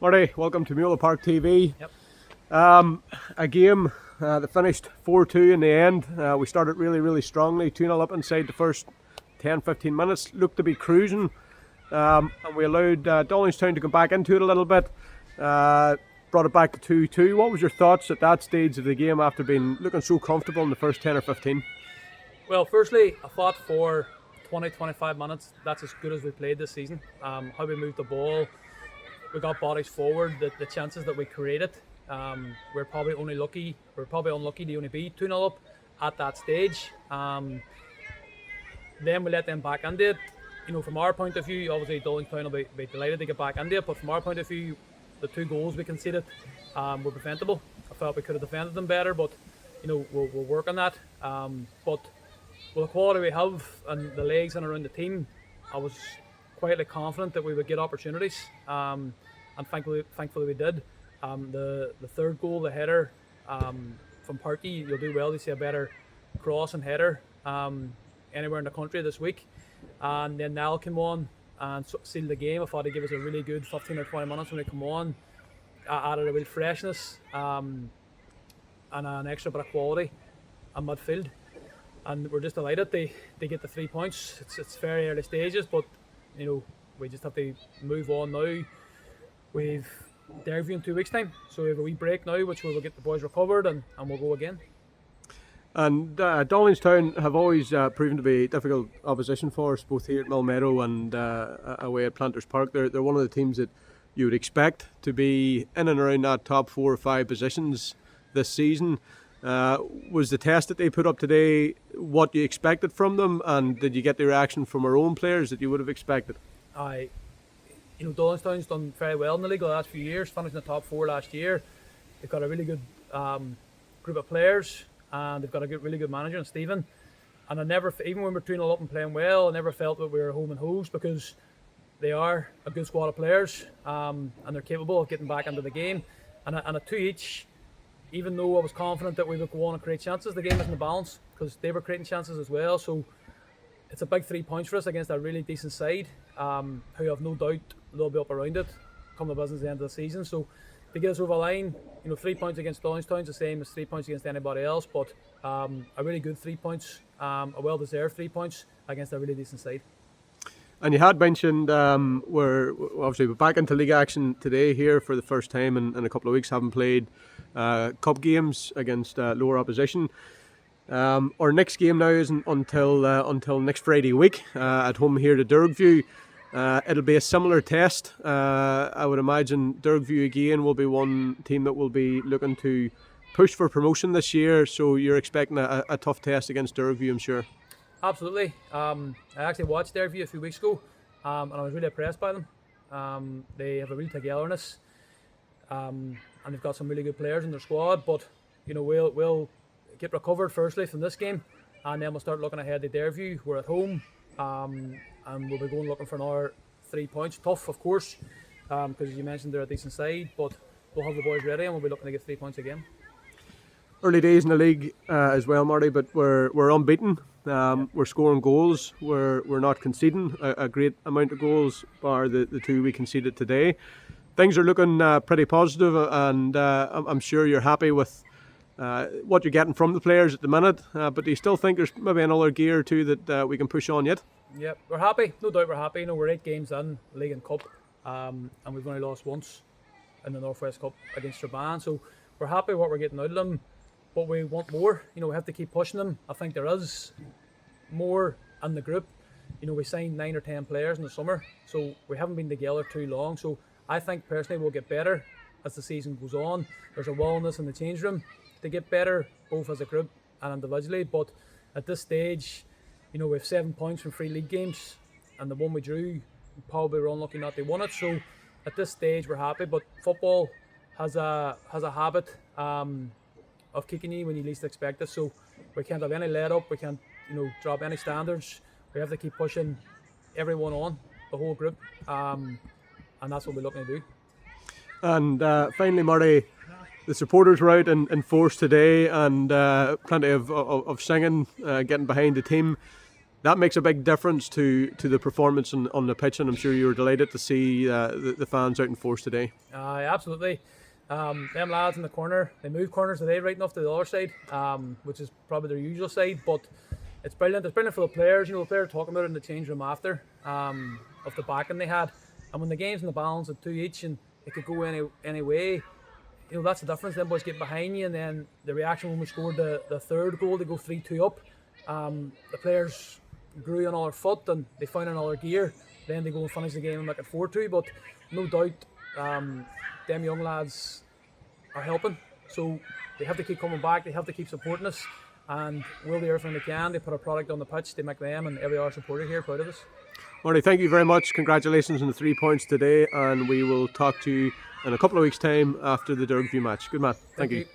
Marty, welcome to Moyola Park TV. Yep. A game that finished 4-2 in the end. We started really strongly, 2-0 up inside the first 10-15 minutes. Looked to be cruising, and we allowed Dollingstown to come back into it a little bit. Brought it back to 2-2. What was your thoughts at that stage of the game after being looking so comfortable in the first 10 or 15? Well, firstly, I thought for 20-25 minutes, that's as good as we played this season. How we moved the ball, we got bodies forward, the chances that we created. We're probably unlucky to only be 2-0 up at that stage. Then we let them back into it. From our point of view, obviously Dollingstown will be delighted to get back into it, but from our point of view, the 2 goals we conceded were preventable. I felt we could have defended them better, but we'll work on that. But with the quality we have and the legs and around the team, I was quietly confident that we would get opportunities, and thankfully we did. The third goal, the header from Parky, you'll do well to see a better cross and header anywhere in the country this week. And then Niall came on and sealed the game. I thought he'd give us a really good 15 or 20 minutes when he came on. Added a real freshness and an extra bit of quality in midfield. And we're just delighted they get the 3 points. It's very early stages, but we just have to move on now. We've Derby in 2 weeks' time, so we have a wee break now, which we will get the boys recovered and we'll go again. And Dollingstown have always proven to be difficult opposition for us, both here at Millmeadow and away at Planters Park. They're one of the teams that you would expect to be in and around that top 4 or 5 positions this season. Was the test that they put up today what you expected from them, and did you get the reaction from our own players that you would have expected? Dollingstown's done very well in the league the last few years, finished in the top 4 last year. They've got a really good group of players, and they've got a really good manager in Stephen. And I never, even when we're 2-0 up and playing well, I never felt that we were home and hosed, because they are a good squad of players, and they're capable of getting back into the game. And a 2 each, even though I was confident that we would go on and create chances, the game isn't a balance, because they were creating chances as well. So it's a big 3 points for us against a really decent side, who have no doubt they'll be up around it come the business end of the season. So to get us over the line, 3 points against Dollingstown is the same as 3 points against anybody else, but a really good 3 points, a well-deserved 3 points against a really decent side. And you had mentioned we're back into league action today here for the first time in a couple of weeks, having played cup games against lower opposition. Our next game now isn't until next Friday week at home here to Dergview. It'll be a similar test. I would imagine Dergview again will be one team that will be looking to push for promotion this year, so you're expecting a tough test against Dergview, I'm sure. Absolutely. I actually watched Derby a few weeks ago, and I was really impressed by them. They have a real togetherness, and they've got some really good players in their squad. But we'll get recovered firstly from this game, and then we'll start looking ahead to Derby. We're at home, and we'll be going looking for another 3 points. Tough, of course, because as you mentioned, they're a decent side, but we'll have the boys ready, and we'll be looking to get 3 points again. Early days in the league as well, Marty, but we're unbeaten. We're scoring goals. We're not conceding a great amount of goals, bar the 2 we conceded today. Things are looking pretty positive, and I'm sure you're happy with what you're getting from the players at the minute. But do you still think there's maybe another gear or 2 that we can push on yet? Yeah, we're happy. No doubt we're happy. We're 8 games in league and cup, and we've only lost once in the Northwest Cup against Strabane. So we're happy what we're getting out of them. But we want more. We have to keep pushing them. I think there is more in the group. We signed 9 or 10 players in the summer, so we haven't been together too long. So I think personally we'll get better as the season goes on. There's a willingness in the change room to get better, both as a group and individually. But at this stage, we have 7 points from 3 league games, and the one we drew, probably were unlucky not to win it. So at this stage we're happy. But football has a habit of kicking you when you least expect it, so we can't have any let up, we can't drop any standards. We have to keep pushing everyone on, the whole group, and that's what we're looking to do. And finally, Marty, the supporters were out in force today, and plenty of singing, getting behind the team. That makes a big difference to the performance on the pitch, and I'm sure you were delighted to see the fans out in force today. Absolutely. Them lads in the corner, they move corners today right enough to the other side, which is probably their usual side, but it's brilliant. It's brilliant for the players. The players talking about it in the change room after, of the backing they had. And when the game's in the balance at 2 each and it could go any way, that's the difference. Them boys get behind you, and then the reaction when we scored the third goal to go 3-2 up, the players grew another foot and they found another gear. Then they go and finish the game and make it 4-2. But no doubt, them young lads are helping. So they have to keep coming back. They have to keep supporting us, and we'll do everything they can. They put a product on the pitch. They make them and every other supporter here proud of us. Marty, thank you very much. Congratulations on the 3 points today, and we will talk to you in a couple of weeks' time after the Dergview match. Good man. Thank you.